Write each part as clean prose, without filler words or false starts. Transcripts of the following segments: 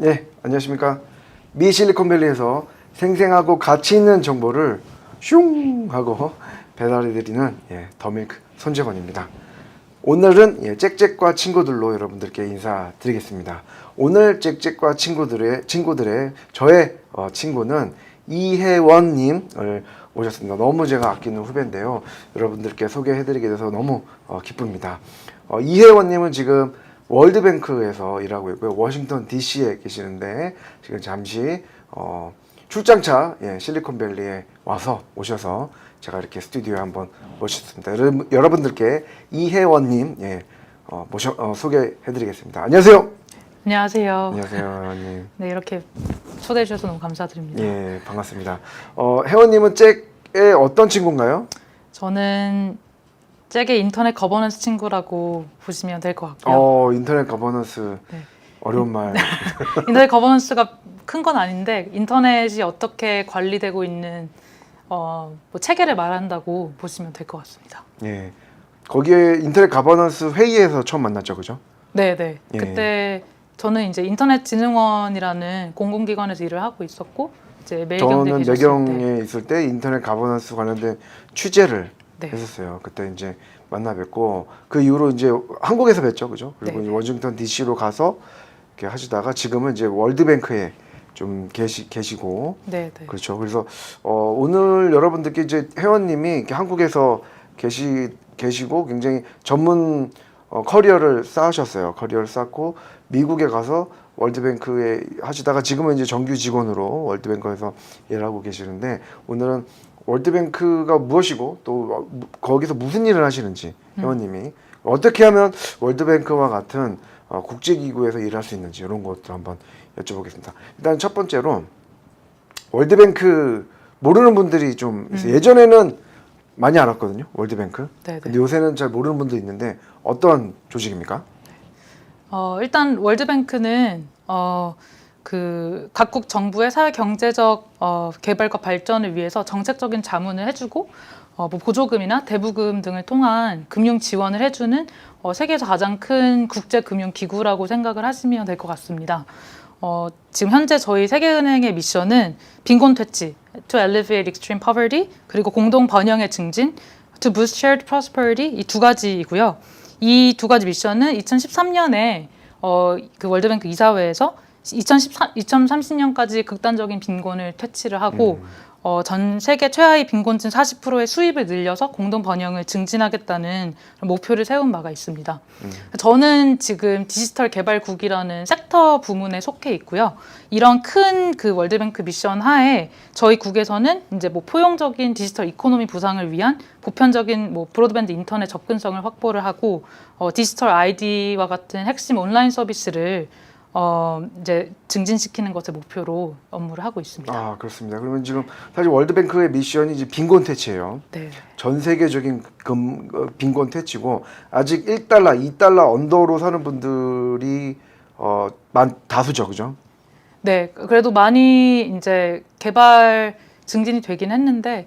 네, 안녕하십니까. 미 실리콘밸리에서 생생하고 가치 있는 정보를 슝 하고 배달해드리는 더밀크 손재건입니다. 오늘은 짹짹과 친구들로 여러분들께 인사드리겠습니다. 오늘 짹짹과 친구들의 저의 친구는 이혜원님을 모셨습니다. 너무 제가 아끼는 후배인데요. 여러분들께 소개해드리게 돼서 너무 기쁩니다. 이혜원님은 지금 월드뱅크에서 일하고 있고요. 워싱턴 DC에 계시는데 지금 잠시 출장차 실리콘밸리에 오셔서 제가 이렇게 스튜디오에 한번 모셨습니다. 여러분들께 이혜원님 소개해드리겠습니다. 안녕하세요. 안녕하세요. 안녕하세요, 혜원님. 네, 이렇게 초대해 주셔서 너무 감사드립니다. 예, 반갑습니다. 혜원님은 잭의 어떤 친구인가요? 저는 잭의 인터넷 거버넌스 친구라고 보시면 될 것 같고요. 인터넷 거버넌스. 네. 어려운 말. 인터넷 거버넌스가 큰 건 아닌데 인터넷이 어떻게 관리되고 있는 뭐 체계를 말한다고 보시면 될 것 같습니다. 예. 거기에 인터넷 거버넌스 회의에서 처음 만났죠, 그죠? 네, 네. 예. 그때 저는 이제 인터넷진흥원이라는 공공기관에서 일을 하고 있었고 이제 매일경제 저는 계셨을 때 매경에 있을 때 인터넷 거버넌스 관련된 취재를 네. 했었어요. 그때 이제 만나 뵙고 그 이후로 이제 한국에서 뵀죠, 그죠? 그리고 네. 이제 워싱턴 DC로 가서 이렇게 하시다가 지금은 이제 월드뱅크에 좀 계시고 네, 네. 그렇죠. 그래서 오늘 여러분들께 이제 회원님이 이렇게 한국에서 계시고 굉장히 전문 커리어를 쌓으셨어요. 커리어를 쌓고 미국에 가서 월드뱅크에 하시다가 지금은 이제 정규 직원으로 월드뱅크에서 일하고 계시는데 오늘은 월드뱅크가 무엇이고 또 거기서 무슨 일을 하시는지 회원님이 어떻게 하면 월드뱅크와 같은 국제기구에서 일할 수 있는지 이런 것들 한번 여쭤보겠습니다. 일단 첫 번째로 월드뱅크 모르는 분들이 좀 있어요. 예전에는 많이 알았거든요. 월드뱅크. 네, 네. 근데 요새는 잘 모르는 분도 있는데 어떤 조직입니까? 일단 월드뱅크는 그 각국 정부의 사회 경제적 개발과 발전을 위해서 정책적인 자문을 해주고 뭐 보조금이나 대부금 등을 통한 금융 지원을 해주는 세계에서 가장 큰 국제 금융 기구라고 생각을 하시면 될 것 같습니다. 지금 현재 저희 세계은행의 미션은 빈곤 퇴치, to alleviate extreme poverty, 그리고 공동 번영의 증진, to boost shared prosperity 이 두 가지이고요. 이 두 가지 미션은 2013년에 그 월드뱅크 이사회에서 2030년까지 극단적인 빈곤을 퇴치를 하고 전 세계 최하위 빈곤층 40%의 수입을 늘려서 공동 번영을 증진하겠다는 목표를 세운 바가 있습니다. 저는 지금 디지털 개발국이라는 섹터 부문에 속해 있고요. 이런 큰 그 월드뱅크 미션 하에 저희 국에서는 이제 뭐 포용적인 디지털 이코노미 부상을 위한 보편적인 뭐 브로드밴드 인터넷 접근성을 확보를 하고 디지털 아이디와 같은 핵심 온라인 서비스를 이제 증진시키는 것을 목표로 업무를 하고 있습니다. 아, 그렇습니다. 그러면 지금 사실 월드뱅크의 미션이 이제 빈곤 퇴치예요. 네. 전 세계적인 빈곤 퇴치고 아직 1달러, 2달러 언더로 사는 분들이 다수죠, 그죠? 네, 그래도 많이 이제 개발 증진이 되긴 했는데,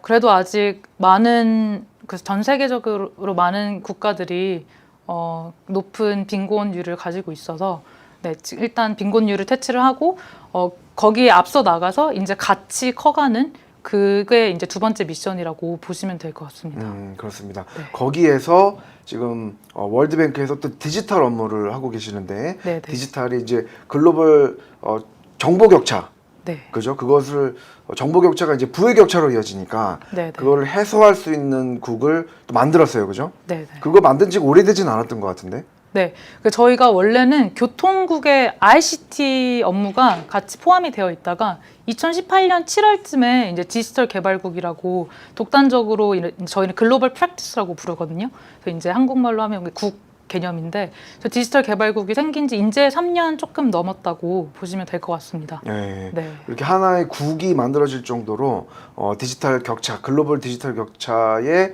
그래도 아직 많은, 그래서 전 세계적으로 많은 국가들이, 높은 빈곤율을 가지고 있어서, 네, 일단 빈곤율을 퇴치를 하고, 거기에 앞서 나가서 이제 같이 커가는 그게 이제 두 번째 미션이라고 보시면 될 것 같습니다. 그렇습니다. 네. 거기에서 지금 월드뱅크에서 또 디지털 업무를 하고 계시는데 네, 네. 디지털이 이제 글로벌 정보 격차, 네. 그죠? 그것을 정보 격차가 이제 부의 격차로 이어지니까 네, 네. 그거를 해소할 수 있는 국을 또 만들었어요, 그죠? 네, 네. 그거 만든 지 오래되진 않았던 것 같은데. 네, 저희가 원래는 교통국의 ICT 업무가 같이 포함이 되어 있다가 2018년 7월쯤에 이제 디지털 개발국이라고 독단적으로 저희는 글로벌 프랙티스라고 부르거든요. 그래서 이제 한국말로 하면 국 개념인데 디지털 개발국이 생긴 지 이제 3년 조금 넘었다고 보시면 될 것 같습니다. 네. 네. 이렇게 하나의 국이 만들어질 정도로 디지털 격차, 글로벌 디지털 격차에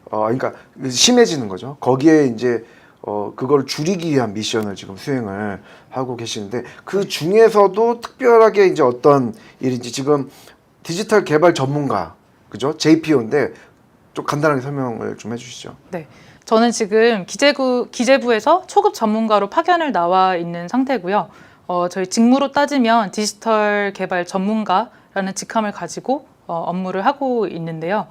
그러니까 심해지는 거죠. 거기에 이제 그걸 줄이기 위한 미션을 지금 수행을 하고 계시는데 그 중에서도 특별하게 이제 어떤 일인지 지금 디지털 개발 전문가, 그죠? JPO인데 좀 간단하게 설명을 좀 해주시죠. 네. 저는 지금 기재부에서 초급 전문가로 파견을 나와 있는 상태고요. 저희 직무로 따지면 디지털 개발 전문가라는 직함을 가지고 업무를 하고 있는데요.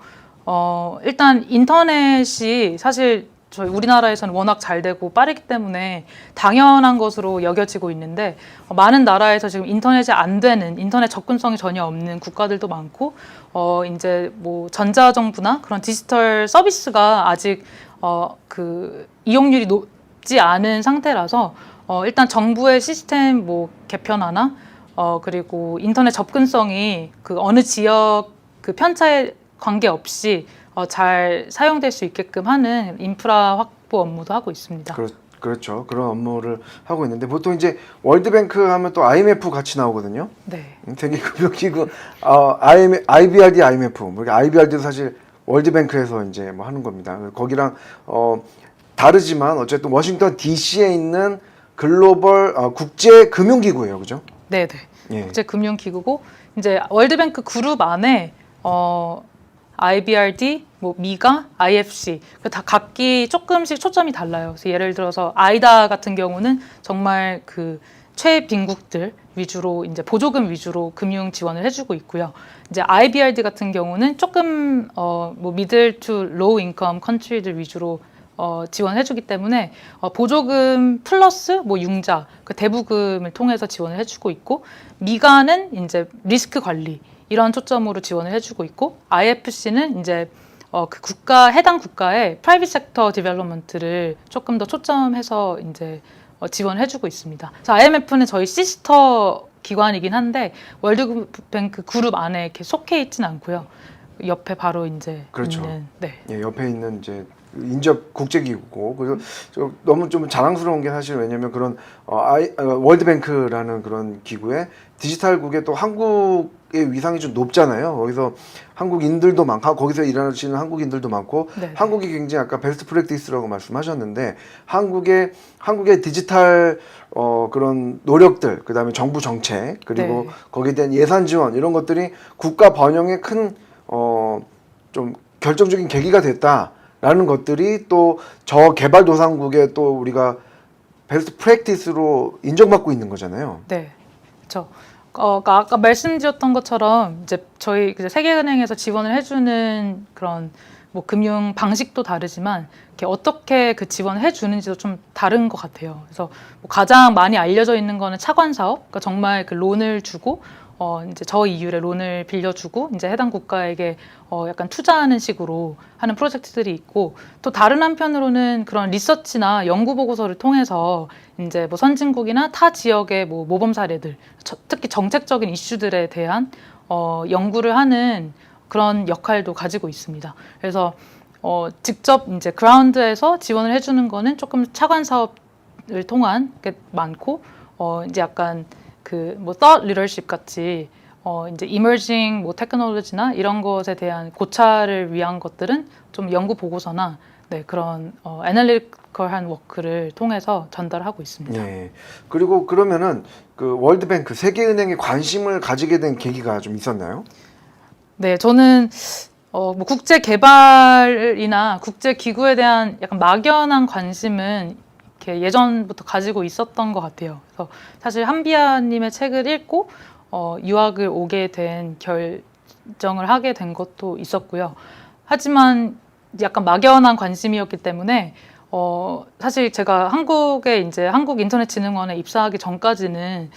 일단 인터넷이 사실 저희 우리나라에서는 워낙 잘 되고 빠르기 때문에 당연한 것으로 여겨지고 있는데 많은 나라에서 지금 인터넷이 안 되는, 인터넷 접근성이 전혀 없는 국가들도 많고 이제 뭐 전자정부나 그런 디지털 서비스가 아직 그 이용률이 높지 않은 상태라서 일단 정부의 시스템 뭐 개편화나 그리고 인터넷 접근성이 그 어느 지역 그 편차에 관계없이 잘 사용될 수 있게끔 하는 인프라 확보 업무도 하고 있습니다. 그렇죠. 그런 업무를 하고 있는데 보통 이제 월드뱅크 하면 또 IMF 같이 나오거든요. 네. 세계금융기구 IBRD, IMF. IBRD도 사실 월드뱅크에서 이제 뭐 하는 겁니다. 거기랑 다르지만 어쨌든 워싱턴 DC에 있는 글로벌 국제 금융기구예요, 그죠? 네, 네. 예. 국제 금융기구고 이제 월드뱅크 그룹 안에 IBRD, 뭐 미가, IFC 다 각기 조금씩 초점이 달라요. 그래서 예를 들어서 아이다 같은 경우는 정말 그 최빈국들 위주로 이제 보조금 위주로 금융 지원을 해주고 있고요. 이제 IBRD 같은 경우는 조금 뭐 미들 투 로우 인컴 컨트리들 위주로 지원해주기 때문에 보조금 플러스 뭐 융자, 그 대부금을 통해서 지원을 해주고 있고 미가는 이제 리스크 관리 이런 초점으로 지원을 해주고 있고 IFC는 이제 그 해당 국가의 프라이빗 섹터 디벨롭먼트를 조금 더 초점해서 이제 지원해주고 있습니다. 그래서 IMF는 저희 시스터 기관이긴 한데 월드뱅크 그룹 안에 이렇게 속해 있진 않고요. 옆에 바로 이제 그렇죠. 있는 네. 예, 옆에 있는 이제 인접 국제기구고 그래서 너무 좀 자랑스러운 게 사실 왜냐면 그런 월드뱅크라는 그런 기구에 디지털국에 또 한국의 위상이 좀 높잖아요. 거기서 한국인들도 많고 거기서 일하시는 한국인들도 많고 네. 한국이 굉장히 아까 베스트 프랙티스라고 말씀하셨는데 한국의 디지털 그런 노력들 그다음에 정부 정책 그리고 네. 거기에 대한 예산 지원 이런 것들이 국가 번영에 큰 좀 결정적인 계기가 됐다라는 것들이 또 저 개발도상국에 또 우리가 베스트 프랙티스로 인정받고 있는 거잖아요. 네, 그렇죠. 아까 말씀드렸던 것처럼 이제 저희 세계은행에서 지원을 해주는 그런 뭐 금융 방식도 다르지만 이렇게 어떻게 그 지원을 해주는지도 좀 다른 것 같아요. 그래서 뭐 가장 많이 알려져 있는 거는 차관 사업, 그러니까 정말 그 론을 주고 이제 저이율의 론을 빌려주고 이제 해당 국가에게 약간 투자하는 식으로 하는 프로젝트들이 있고 또 다른 한편으로는 그런 리서치나 연구 보고서를 통해서 이제 뭐 선진국이나 타 지역의 뭐 모범 사례들, 특히 정책적인 이슈들에 대한 연구를 하는 그런 역할도 가지고 있습니다. 그래서 직접 이제 그라운드에서 지원을 해주는 거는 조금 차관 사업을 통한 게 많고 이제 약간 그 뭐 thought leadership 같이 이제 emerging 뭐 테크놀로지나 이런 것에 대한 고찰을 위한 것들은 좀 연구 보고서나 네, 그런 애널리티컬한 워크를 통해서 전달하고 있습니다. 네. 그리고 그러면은 그 월드뱅크 세계은행에 관심을 가지게 된 계기가 좀 있었나요? 네, 저는 뭐 국제 개발이나 국제 기구에 대한 약간 막연한 관심은 이렇게 예전부터 가지고 있었던 것 같아요. 그래서 사실 한비아님의 책을 읽고 유학을 오게 된 결정을 하게 된 것도 있었고요. 하지만 약간 막연한 관심이었기 때문에 사실 제가 한국에 이제 한국인터넷진흥원에 입사하기 전까지는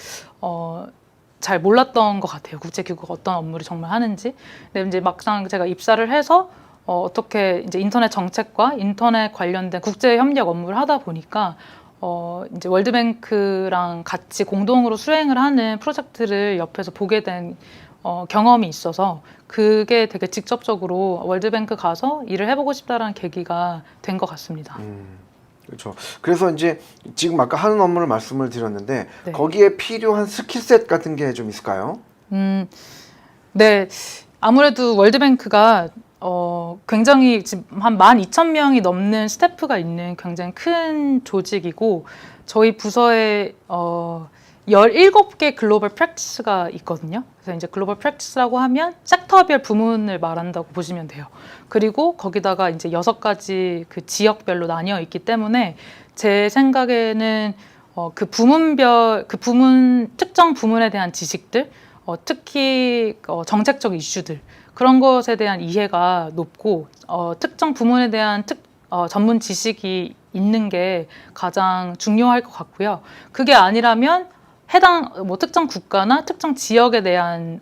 잘 몰랐던 것 같아요. 국제기구가 어떤 업무를 정말 하는지. 근데 이제 막상 제가 입사를 해서 어떻게 이제 인터넷 정책과 인터넷 관련된 국제 협력 업무를 하다 보니까 이제 월드뱅크랑 같이 공동으로 수행을 하는 프로젝트를 옆에서 보게 된 경험이 있어서 그게 되게 직접적으로 월드뱅크 가서 일을 해보고 싶다라는 계기가 된 것 같습니다. 그렇죠. 그래서 이제 지금 아까 하는 업무를 말씀을 드렸는데 네. 거기에 필요한 스킬셋 같은 게 좀 있을까요? 네, 아무래도 월드뱅크가 굉장히 지금 한 12,000명이 넘는 스태프가 있는 굉장히 큰 조직이고 저희 부서에 17개 글로벌 프랙티스가 있거든요. 그래서 이제 글로벌 프랙티스라고 하면 섹터별 부문을 말한다고 보시면 돼요. 그리고 거기다가 이제 6가지 그 지역별로 나뉘어 있기 때문에 제 생각에는 그 부문별 그 부문 특정 부문에 대한 지식들, 특히 정책적 이슈들 그런 것에 대한 이해가 높고 특정 부문에 대한 전문 지식이 있는 게 가장 중요할 것 같고요. 그게 아니라면 해당 특정 국가나 특정 지역에 대한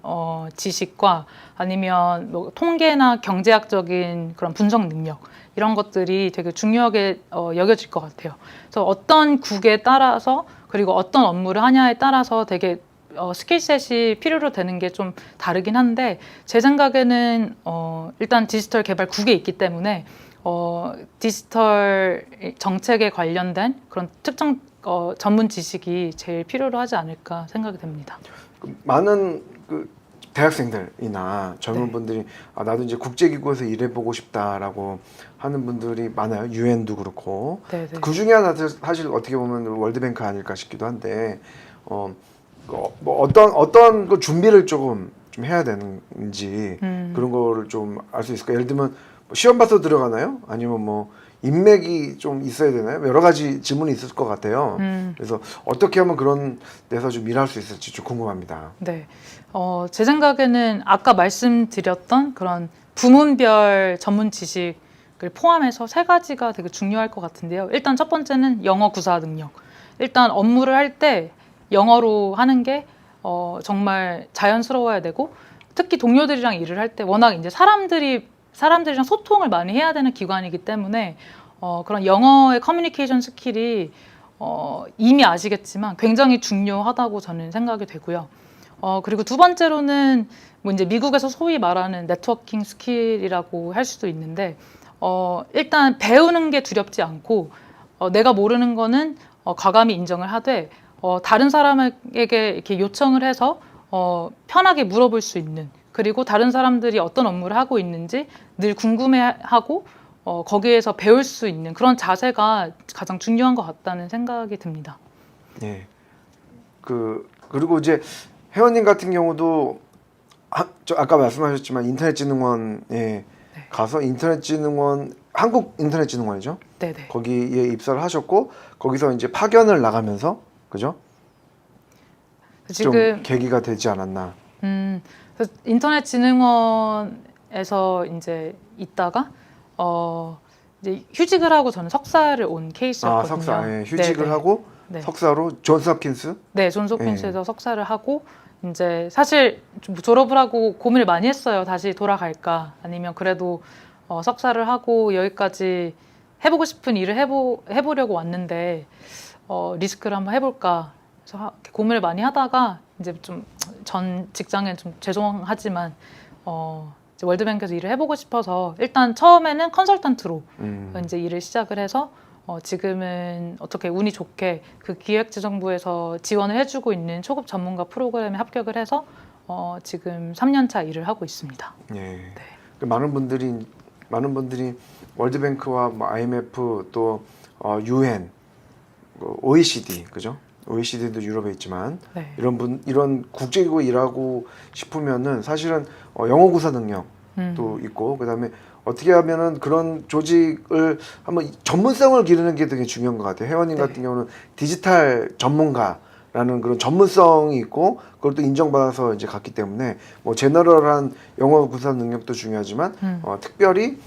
지식과 아니면 통계나 경제학적인 그런 분석 능력 이런 것들이 되게 중요하게 여겨질 것 같아요. 그래서 어떤 국에 따라서 그리고 어떤 업무를 하냐에 따라서 되게 스킬셋이 필요로 되는 게 좀 다르긴 한데 제 생각에는 일단 디지털 개발 국에 있기 때문에 디지털 정책에 관련된 그런 특정 전문 지식이 제일 필요로 하지 않을까 생각이 됩니다. 많은 그 대학생들이나 젊은 네. 분들이 나도 이제 국제기구에서 일해보고 싶다라고 하는 분들이 많아요. 유엔도 그렇고. 네네. 그 중에 하나 사실 어떻게 보면 월드뱅크 아닐까 싶기도 한데 뭐 어떤 그 준비를 좀 해야 되는지 그런 거를 좀 알 수 있을까? 예를 들면 뭐 시험 봐서 들어가나요? 아니면 뭐 인맥이 좀 있어야 되나요? 여러 가지 질문이 있을 것 같아요. 그래서 어떻게 하면 그런 데서 좀 일할 수 있을지 좀 궁금합니다. 네. 제 생각에는 아까 말씀드렸던 그런 부문별 전문 지식을 포함해서 세 가지가 되게 중요할 것 같은데요. 일단 첫 번째는 영어 구사 능력. 일단 업무를 할 때 영어로 하는 게 정말 자연스러워야 되고 특히 동료들이랑 일을 할 때 워낙 이제 사람들이랑 소통을 많이 해야 되는 기관이기 때문에 그런 영어의 커뮤니케이션 스킬이 이미 아시겠지만 굉장히 중요하다고 저는 생각이 되고요. 그리고 두 번째로는 뭐 이제 미국에서 소위 말하는 네트워킹 스킬이라고 할 수도 있는데 일단 배우는 게 두렵지 않고 내가 모르는 거는 과감히 인정을 하되 다른 사람에게 이렇게 요청을 해서 편하게 물어볼 수 있는 그리고 다른 사람들이 어떤 업무를 하고 있는지 늘 궁금해하고 거기에서 배울 수 있는 그런 자세가 가장 중요한 것 같다는 생각이 듭니다. 네. 그리고 이제 회원님 같은 경우도 아까 말씀하셨지만 인터넷진흥원에 가서 한국 인터넷진흥원이죠. 네네. 거기에 입사를 하셨고 거기서 이제 파견을 나가면서 그죠? 좀 지금 계기가 되지 않았나. 그래서 인터넷진흥원에서 이제 있다가 이제 휴직을 하고 저는 석사를 온 케이스였거든요. 석사. 예, 휴직을 네네. 하고 네. 석사로 존스홉킨스. 네, 존스홉킨스에서 석사를 하고 이제 사실 좀 졸업을 하고 고민을 많이 했어요. 다시 돌아갈까 아니면 그래도 석사를 하고 여기까지 해보고 싶은 일을 해보려고 왔는데 리스크를 한번 해볼까. 그래서 고민을 많이 하다가 이제 좀 전 직장에 좀 죄송하지만 이제 월드뱅크에서 일을 해보고 싶어서 일단 처음에는 컨설턴트로 이제 일을 시작을 해서 지금은 어떻게 운이 좋게 그 기획재정부에서 지원을 해주고 있는 초급 전문가 프로그램에 합격을 해서 지금 3년차 일을 하고 있습니다. 예. 네. 많은 분들이 월드뱅크와 뭐 IMF 또 UN, OECD 그죠? OECD도 유럽에 있지만 네. 이런 국제기구 일하고 싶으면은 사실은 영어 구사 능력도 있고 그다음에 어떻게 하면은 그런 조직을 한번 전문성을 기르는 게 되게 중요한 것 같아요. 회원님 같은 경우는 디지털 전문가라는 그런 전문성이 있고 그걸 또 인정받아서 이제 갔기 때문에 뭐 제너럴한 영어 구사 능력도 중요하지만 특별히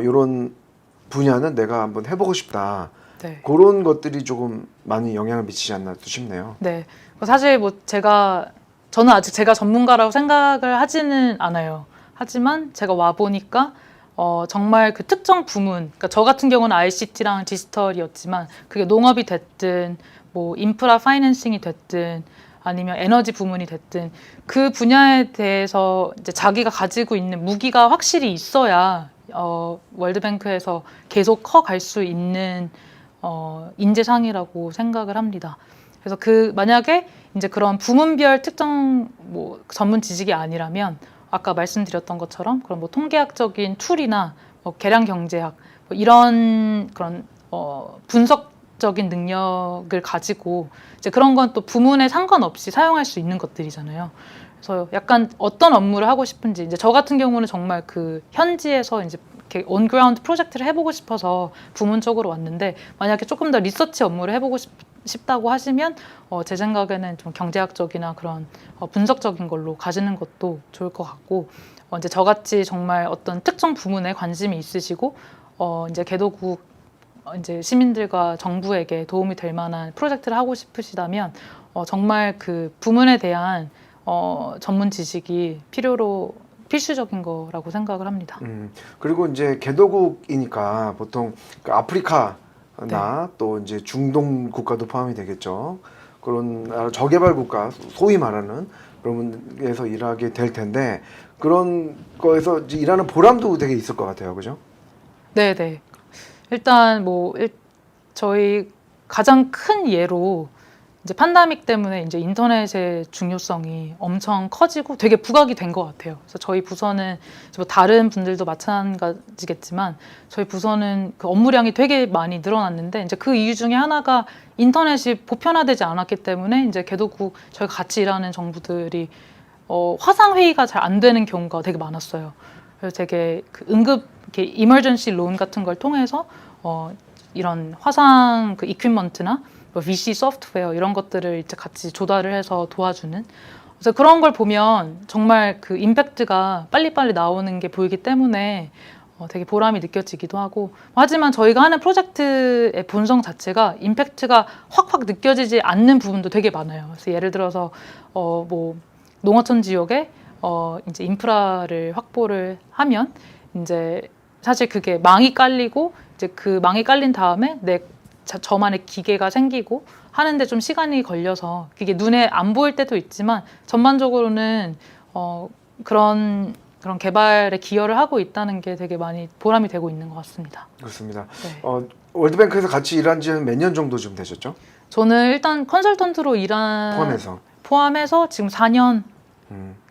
이런 분야는 내가 한번 해보고 싶다. 네. 그런 것들이 조금 많이 영향을 미치지 않나 또 싶네요. 네. 사실 뭐 저는 아직 제가 전문가라고 생각을 하지는 않아요. 하지만 제가 와 보니까 정말 그 특정 부문, 그러니까 저 같은 경우는 ICT랑 디지털이었지만 그게 농업이 됐든 뭐 인프라 파이낸싱이 됐든 아니면 에너지 부문이 됐든 그 분야에 대해서 이제 자기가 가지고 있는 무기가 확실히 있어야 월드뱅크에서 계속 커갈 수 있는 인재상이라고 생각을 합니다. 그래서 만약에 이제 그런 부문별 특정 뭐 전문 지식이 아니라면 아까 말씀드렸던 것처럼 그런 뭐 통계학적인 툴이나 뭐 계량 경제학 뭐 이런 그런 분석적인 능력을 가지고 이제 그런 건 또 부문에 상관없이 사용할 수 있는 것들이잖아요. 그래서 약간 어떤 업무를 하고 싶은지 이제 저 같은 경우는 정말 그 현지에서 이제 이렇게 온그라운드 프로젝트를 해보고 싶어서 부문 쪽으로 왔는데 만약에 조금 더 리서치 업무를 해보고 싶다고 하시면 제 생각에는 좀 경제학적이나 그런 분석적인 걸로 가시는 것도 좋을 것 같고 이제 저같이 정말 어떤 특정 부문에 관심이 있으시고 이제 개도국 이제 시민들과 정부에게 도움이 될 만한 프로젝트를 하고 싶으시다면 정말 그 부문에 대한 전문 지식이 필수적인 거라고 생각을 합니다. 그리고 이제 개도국이니까 보통 그 아프리카나 네. 또 이제 중동 국가도 포함이 되겠죠. 그런 저개발 국가, 소위 말하는 그런 데서 일하게 될 텐데 그런 거에서 이제 일하는 보람도 되게 있을 것 같아요, 그죠? 네네. 일단 저희 가장 큰 예로 이제 팬데믹 때문에 이제 인터넷의 중요성이 엄청 커지고 되게 부각이 된 것 같아요. 그래서 저희 부서는 뭐 다른 분들도 마찬가지겠지만 저희 부서는 그 업무량이 되게 많이 늘어났는데 이제 그 이유 중에 하나가 인터넷이 보편화되지 않았기 때문에 이제 개도국 저희가 같이 일하는 정부들이 화상 회의가 잘 안 되는 경우가 되게 많았어요. 그래서 되게 그 응급 이렇게 이머전시 론 같은 걸 통해서 이런 화상 그 이퀴먼트나 VC 소프트웨어 이런 것들을 이제 같이 조달을 해서 도와주는. 그래서 그런 걸 보면 정말 그 임팩트가 빨리빨리 나오는 게 보이기 때문에 되게 보람이 느껴지기도 하고. 하지만 저희가 하는 프로젝트의 본성 자체가 임팩트가 확확 느껴지지 않는 부분도 되게 많아요. 그래서 예를 들어서 뭐 농어촌 지역에 이제 인프라를 확보를 하면 이제 사실 그게 망이 깔리고 이제 그 망이 깔린 다음에 저만의 기계가 생기고 하는데 좀 시간이 걸려서 그게 눈에 안 보일 때도 있지만 전반적으로는 그런 개발에 기여를 하고 있다는 게 되게 많이 보람이 되고 있는 것 같습니다. 그렇습니다. 네. 월드뱅크에서 같이 일한 지 몇 년 정도 좀 되셨죠? 저는 일단 컨설턴트로 포함해서 지금 4년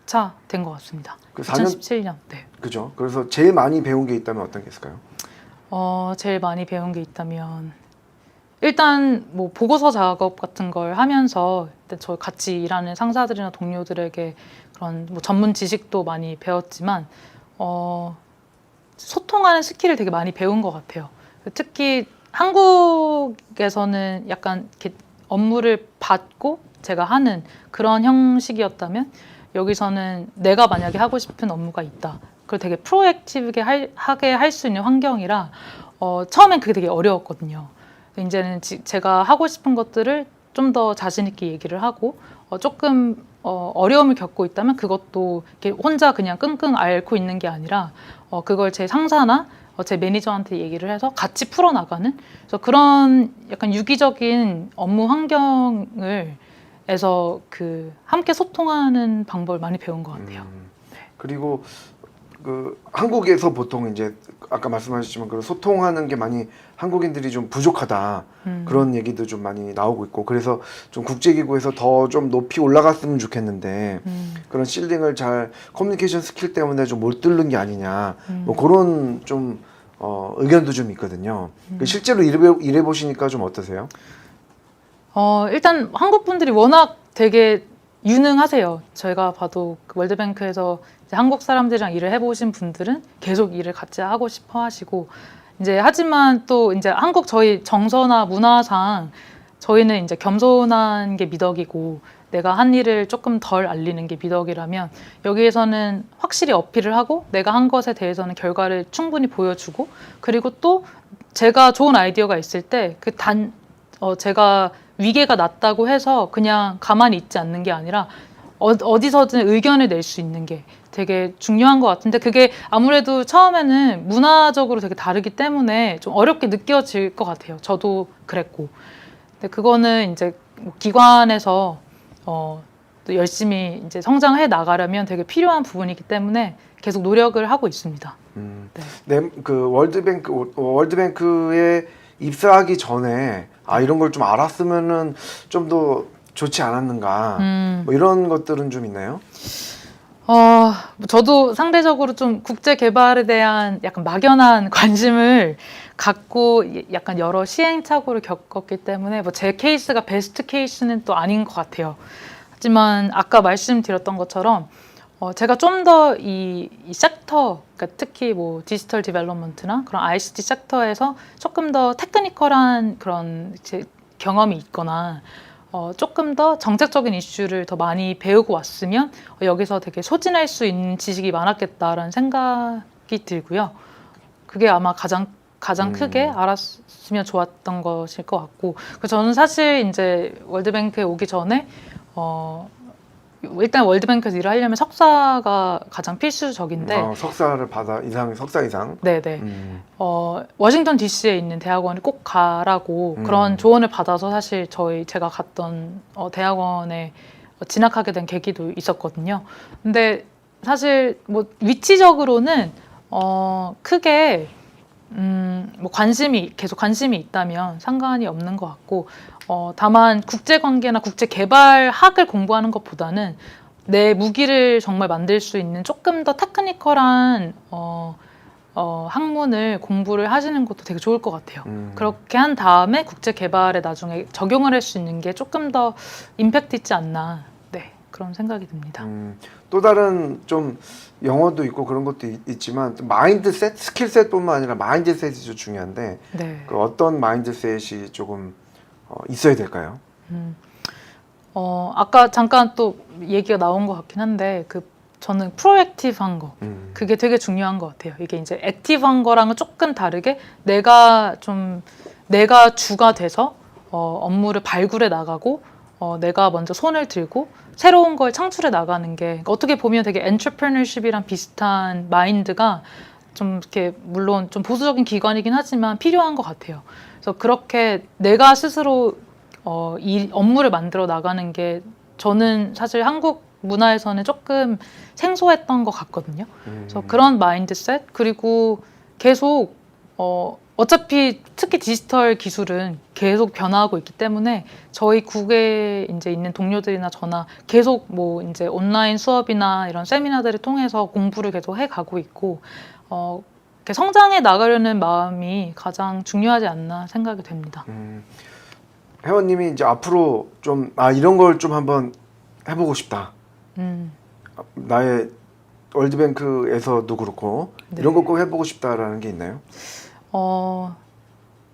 차 된 것 같습니다. 그 4년 2017년. 네. 그죠? 그래서 제일 많이 배운 게 있다면 어떤 게 있을까요? 제일 많이 배운 게 있다면 일단 뭐 보고서 작업 같은 걸 하면서 일단 저 같이 일하는 상사들이나 동료들에게 그런 뭐 전문 지식도 많이 배웠지만 소통하는 스킬을 되게 많이 배운 것 같아요. 특히 한국에서는 약간 이렇게 업무를 받고 제가 하는 그런 형식이었다면 여기서는 내가 만약에 하고 싶은 업무가 있다. 그걸 되게 프로액티브하게 할 수 있는 환경이라 처음엔 그게 되게 어려웠거든요. 이제는 제가 하고 싶은 것들을 좀 더 자신 있게 얘기를 하고 조금 어려움을 겪고 있다면 그것도 이렇게 혼자 그냥 끙끙 앓고 있는 게 아니라 그걸 제 상사나 제 매니저한테 얘기를 해서 같이 풀어나가는 그래서 그런 약간 유기적인 업무 환경에서 그 함께 소통하는 방법을 많이 배운 것 같아요. 네. 그리고 그 한국에서 보통 이제 아까 말씀하셨지만 그 소통하는 게 많이 한국인들이 좀 부족하다 그런 얘기도 좀 많이 나오고 있고 그래서 좀 국제기구에서 더 좀 높이 올라갔으면 좋겠는데 그런 실링을 잘 커뮤니케이션 스킬 때문에 좀 못 뚫는 게 아니냐 뭐 그런 좀 의견도 좀 있거든요. 실제로 일해 보시니까 좀 어떠세요? 일단 한국 분들이 워낙 되게 유능하세요. 저희가 봐도 그 월드뱅크에서 이제 한국 사람들이랑 일을 해보신 분들은 계속 일을 같이 하고 싶어 하시고 이제 하지만 또 이제 한국 저희 정서나 문화상 저희는 이제 겸손한 게 미덕이고 내가 한 일을 조금 덜 알리는 게 미덕이라면 여기에서는 확실히 어필을 하고 내가 한 것에 대해서는 결과를 충분히 보여주고 그리고 또 제가 좋은 아이디어가 있을 때 제가 위계가 낮다고 해서 그냥 가만히 있지 않는 게 아니라 어디서든 의견을 낼 수 있는 게 되게 중요한 것 같은데 그게 아무래도 처음에는 문화적으로 되게 다르기 때문에 좀 어렵게 느껴질 것 같아요. 저도 그랬고. 근데 그거는 이제 기관에서 또 열심히 이제 성장해 나가려면 되게 필요한 부분이기 때문에 계속 노력을 하고 있습니다. 네, 그 월드뱅크에 입사하기 전에 이런 걸 좀 알았으면은 좀 더 좋지 않았는가 뭐 이런 것들은 좀 있나요? 저도 상대적으로 좀 국제 개발에 대한 약간 막연한 관심을 갖고 약간 여러 시행착오를 겪었기 때문에 뭐 제 케이스가 베스트 케이스는 또 아닌 것 같아요. 하지만 아까 말씀드렸던 것처럼 제가 좀 더 이 섹터, 그러니까 특히 뭐 디지털 디벨롭먼트나 그런 ICT 섹터에서 조금 더 테크니컬한 그런 경험이 있거나 조금 더 정책적인 이슈를 더 많이 배우고 왔으면 여기서 되게 소진할 수 있는 지식이 많았겠다라는 생각이 들고요. 그게 아마 가장 크게 알았으면 좋았던 것일 것 같고, 저는 사실 이제 월드뱅크에 오기 전에 일단 월드뱅크에서 일을 하려면 석사가 가장 필수적인데, 석사를 받아 석사 이상. 네네. 워싱턴 DC에 있는 대학원에 꼭 가라고 그런 조언을 받아서 사실 제가 갔던 대학원에 진학하게 된 계기도 있었거든요. 근데 사실 뭐 위치적으로는 크게 뭐 계속 관심이 있다면 상관이 없는 것 같고, 다만 국제관계나 국제개발학을 공부하는 것보다는 내 무기를 정말 만들 수 있는 조금 더 테크니컬한 학문을 공부를 하시는 것도 되게 좋을 것 같아요. 그렇게 한 다음에 국제개발에 나중에 적용을 할 수 있는 게 조금 더 임팩트 있지 않나, 네, 그런 생각이 듭니다. 또 다른 좀 영어도 있고 그런 것도 있지만 마인드셋, 스킬셋뿐만 아니라 마인드셋이 좀 중요한데, 네. 그 어떤 마인드셋이 조금 있어야 될까요? 아까 잠깐 또 얘기가 나온 것 같긴 한데, 저는 프로액티브한 거, 그게 되게 중요한 것 같아요. 이게 이제 액티브한 거랑은 조금 다르게 내가 주가 돼서 업무를 발굴해 나가고, 내가 먼저 손을 들고 새로운 걸 창출해 나가는 게, 어떻게 보면 되게 엔트러프리너십이랑 비슷한 마인드가 좀 이렇게 물론 좀 보수적인 기관이긴 하지만 필요한 것 같아요. 그래서 그렇게 내가 스스로 이 업무를 만들어 나가는 게 저는 사실 한국 문화에서는 조금 생소했던 것 같거든요. 그래서 그런 마인드셋, 그리고 계속 어차피 특히 디지털 기술은 계속 변화하고 있기 때문에 저희 국에 이제 있는 동료들이나 저나 계속 뭐 이제 온라인 수업이나 이런 세미나들을 통해서 공부를 계속 해가고 있고, 이렇게 성장해 나가려는 마음이 가장 중요하지 않나 생각이 됩니다. 회원님이 이제 앞으로 좀 이런 걸 좀 한번 해보고 싶다. 나의 월드뱅크에서도 그렇고 네. 이런 거 꼭 해보고 싶다라는 게 있나요?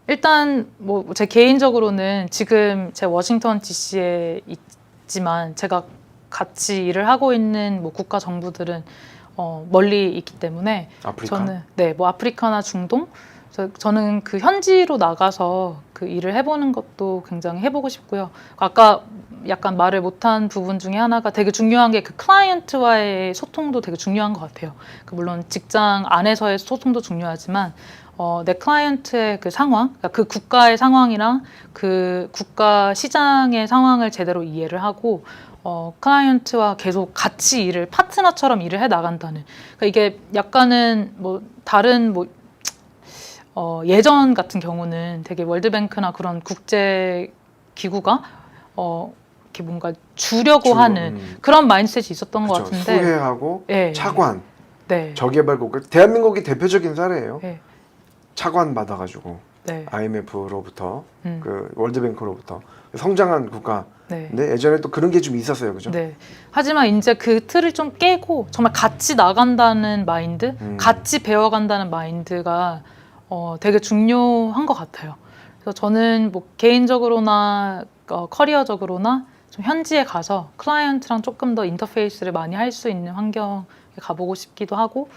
일단 뭐 제 개인적으로는 지금 제 워싱턴 DC에 있지만 제가 같이 일을 하고 있는 뭐 국가 정부들은 멀리 있기 때문에 아프리카? 저는 뭐 아프리카나 중동, 저는 그 현지로 나가서 그 일을 해보는 것도 굉장히 해보고 싶고요. 아까 약간 말을 못한 부분 중에 하나가 되게 중요한 게 그 클라이언트와의 소통도 되게 중요한 것 같아요. 물론 직장 안에서의 소통도 중요하지만 내 클라이언트의 그 상황, 그러니까 그 국가의 상황이랑 그 국가 시장의 상황을 제대로 이해를 하고 클라이언트와 계속 같이 파트너처럼 일을 해 나간다는. 그러니까 이게 약간은 뭐 다른 뭐 예전 같은 경우는 되게 월드뱅크나 그런 국제 기구가 이렇게 뭔가 주려고 하는 그런 마인드셋이 있었던 것 같은데, 수혜하고 네. 차관, 네. 저개발국, 대한민국이 대표적인 사례예요. 네. 차관 받아가지고 네. IMF로부터 그 월드뱅크로부터 성장한 국가. 네. 근데 예전에 또 그런 게 좀 있었어요, 그죠? 네. 하지만 이제 그 틀을 좀 깨고 정말 같이 나간다는 마인드, 같이 배워간다는 마인드가 되게 중요한 것 같아요. 그래서 저는 뭐 개인적으로나 커리어적으로나 좀 현지에 가서 클라이언트랑 조금 더 인터페이스를 많이 할 수 있는 환경에 가보고 싶기도 하고,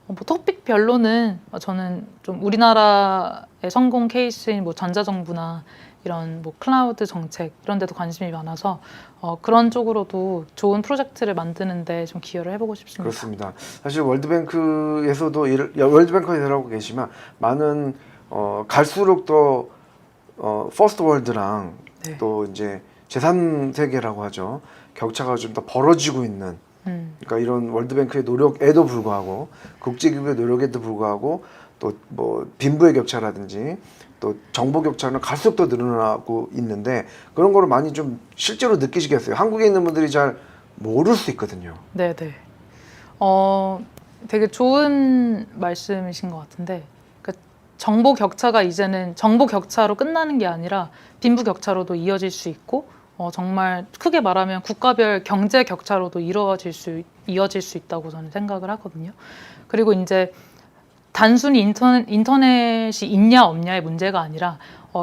뭐 토픽별로는 저는 좀 우리나라의 성공 케이스인 뭐 전자정부나 이런 뭐 클라우드 정책 이런 데도 관심이 많아서 그런 쪽으로도 좋은 프로젝트를 만드는데 좀 기여를 해보고 싶습니다. 그렇습니다. 사실 월드뱅크에서도 월드뱅크에 일하고 계시면 많은 갈수록 더 퍼스트 월드랑 네. 또 이제 제3세계라고 하죠. 격차가 좀 더 벌어지고 있는. 그러니까 이런 월드뱅크의 노력에도 불구하고 국제기구의 노력에도 불구하고 또 뭐 빈부의 격차라든지 또 정보 격차는 갈수록 더 늘어나고 있는데 그런 거를 많이 좀 실제로 느끼시겠어요. 한국에 있는 분들이 잘 모를 수 있거든요. 네네. 되게 좋은 말씀이신 것 같은데, 그러니까 정보 격차가 이제는 정보 격차로 끝나는 게 아니라 빈부 격차로도 이어질 수 있고, 정말 크게 말하면 국가별 경제 격차로도 이어질 수 있다고 저는 생각을 하거든요. 그리고 이제 단순히 인터넷이 있냐 없냐의 문제가 아니라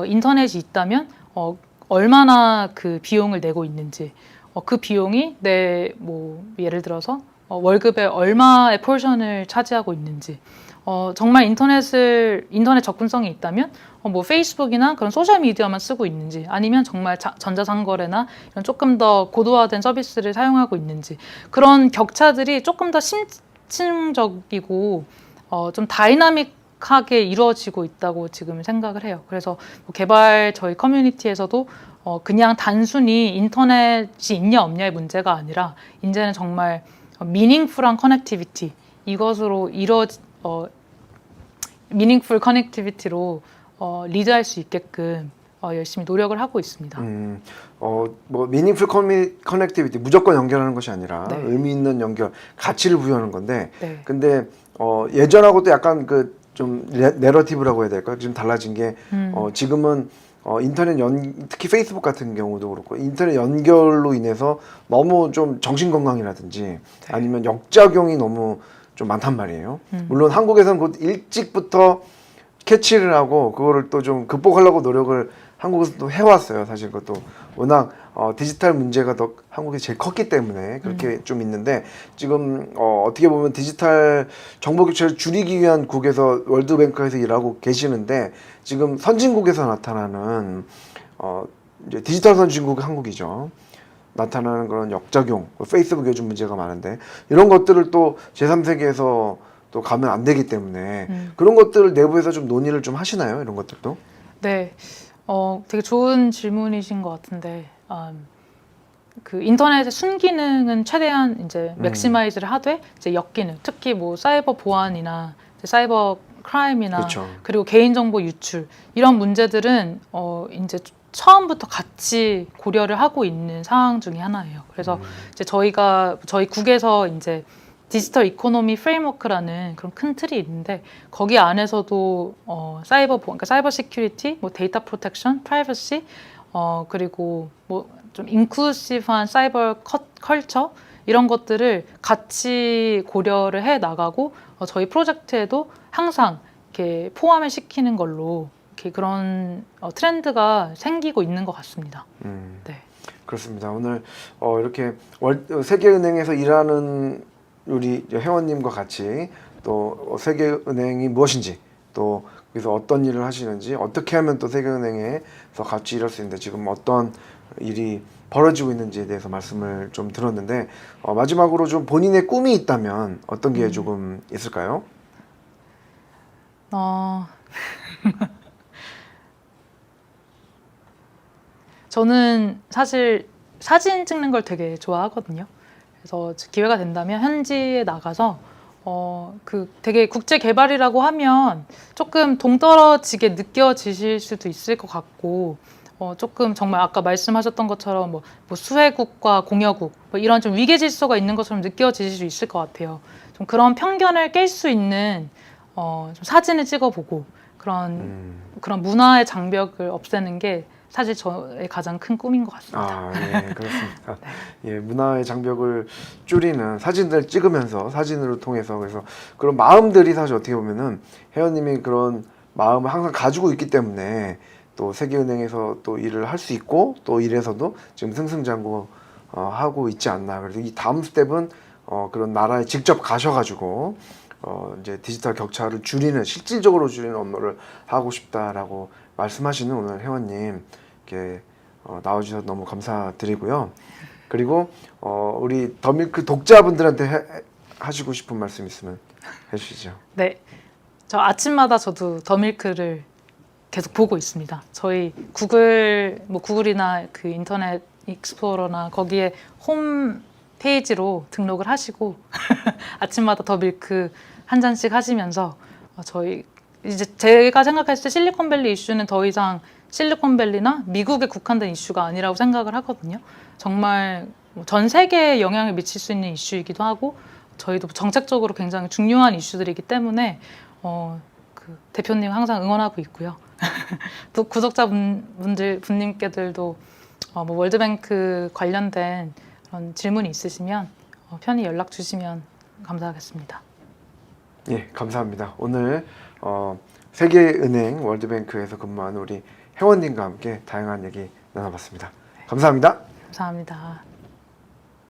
인터넷이 있다면 얼마나 그 비용을 내고 있는지, 그 비용이 내 뭐 예를 들어서 월급의 얼마의 포션을 차지하고 있는지, 정말 인터넷 접근성이 있다면 뭐 페이스북이나 그런 소셜 미디어만 쓰고 있는지, 아니면 정말 전자상거래나 이런 조금 더 고도화된 서비스를 사용하고 있는지, 그런 격차들이 조금 더 심층적이고 좀 다이나믹하게 이루어지고 있다고 지금 생각을 해요. 그래서 뭐 저희 커뮤니티에서도 그냥 단순히 인터넷이 있냐 없냐의 문제가 아니라 이제는 정말 미닝풀한 커넥티비티, 이것으로 미닝풀 커넥티비티로 리드할 수 있게끔 열심히 노력을 하고 있습니다. 뭐 미닝풀 커넥티비티 무조건 연결하는 것이 아니라 네. 의미 있는 연결, 가치를 부여하는 건데, 네. 근데 예전하고도 약간 그 좀 내러티브라고 해야 될까? 좀 달라진 게 지금은 인터넷 특히 페이스북 같은 경우도 그렇고 인터넷 연결로 인해서 너무 좀 정신 건강이라든지 아니면 역작용이 너무 좀 많단 말이에요. 물론 한국에서는 곧 일찍부터 캐치를 하고 그거를 또 좀 극복하려고 노력을 한국에서 또 해왔어요. 사실 그것도 워낙 디지털 문제가 더 한국에 제일 컸기 때문에 그렇게 좀 있는데, 지금 어떻게 보면 디지털 정보 교체를 줄이기 위한 국에서 월드뱅크에서 일하고 계시는데, 지금 선진국에서 나타나는 이제 디지털 선진국 한국이죠. 나타나는 그런 역작용, 페이스북에 요즘 문제가 많은데 이런 것들을 또 제3세계에서 또 가면 안 되기 때문에 그런 것들을 내부에서 좀 논의를 좀 하시나요? 이런 것들도? 네, 되게 좋은 질문이신 것 같은데, 그 인터넷의 순기능은 최대한 이제 맥시마이즈를 하되, 이제 역기능, 특히 뭐 사이버 보안이나 이제 사이버 크라임이나 그렇죠. 그리고 개인정보 유출, 이런 문제들은 이제 처음부터 같이 고려를 하고 있는 상황 중에 하나예요. 그래서 이제 저희 국에서 이제 디지털 이코노미 프레임워크라는 그런 큰 틀이 있는데, 거기 안에서도 그러니까 사이버 시큐리티, 뭐 데이터 프로텍션, 프라이버시, 그리고 뭐 좀 인클루시브한 사이버 컬처, 이런 것들을 같이 고려를 해 나가고, 저희 프로젝트에도 항상 이렇게 포함을 시키는 걸로 이렇게 그런 트렌드가 생기고 있는 것 같습니다. 네. 그렇습니다. 오늘 이렇게 세계은행에서 일하는 우리 회원님과 같이 또 세계은행이 무엇인지, 또 그래서 어떤 일을 하시는지, 어떻게 하면 또 세계은행에서 같이 일할 수 있는데 지금 어떤 일이 벌어지고 있는지에 대해서 말씀을 좀 들었는데, 마지막으로 좀 본인의 꿈이 있다면 어떤 게 조금 있을까요? 저는 사실 사진 찍는 걸 되게 좋아하거든요. 그래서 기회가 된다면 현지에 나가서 그 되게 국제 개발이라고 하면 조금 동떨어지게 느껴지실 수도 있을 것 같고, 조금 정말 아까 말씀하셨던 것처럼 뭐 수혜국과 공여국, 뭐 이런 좀 위계 질서가 있는 것처럼 느껴지실 수 있을 것 같아요. 좀 그런 편견을 깰 수 있는 좀 사진을 찍어보고 그런 문화의 장벽을 없애는 게 사실 저의 가장 큰 꿈인 것 같습니다. 예, 그렇습니다. 예, 문화의 장벽을 줄이는 사진들 찍으면서 사진으로 통해서, 그래서 그런 마음들이 사실 어떻게 보면은 회원님이 그런 마음을 항상 가지고 있기 때문에 또 세계은행에서 또 일을 할 수 있고, 또 일에서도 지금 승승장구 하고 있지 않나. 그래서 이 다음 스텝은 그런 나라에 직접 가셔가지고 이제 디지털 격차를 실질적으로 줄이는 업무를 하고 싶다라고 말씀하시는 오늘 회원님 이렇게 나와주셔서 너무 감사드리고요. 그리고 우리 더밀크 독자분들한테 하시고 싶은 말씀 있으면 해주시죠. 네, 저 아침마다 저도 더밀크를 계속 보고 있습니다. 저희 구글이나 그 인터넷 익스플로러나 거기에 홈 페이지로 등록을 하시고 아침마다 더밀크 한 잔씩 하시면서 저희 이제 제가 생각했을 때 실리콘밸리 이슈는 더 이상 실리콘밸리나 미국에 국한된 이슈가 아니라고 생각을 하거든요. 정말 전 세계에 영향을 미칠 수 있는 이슈이기도 하고, 저희도 정책적으로 굉장히 중요한 이슈들이기 때문에 그 대표님 항상 응원하고 있고요. 또 구독자분님께들도 뭐 월드뱅크 관련된 그런 질문이 있으시면 편히 연락 주시면 감사하겠습니다. 예, 감사합니다. 오늘 세계은행 월드뱅크에서 근무하는 우리 회원님과 함께 다양한 얘기 나눠봤습니다. 감사합니다. 감사합니다.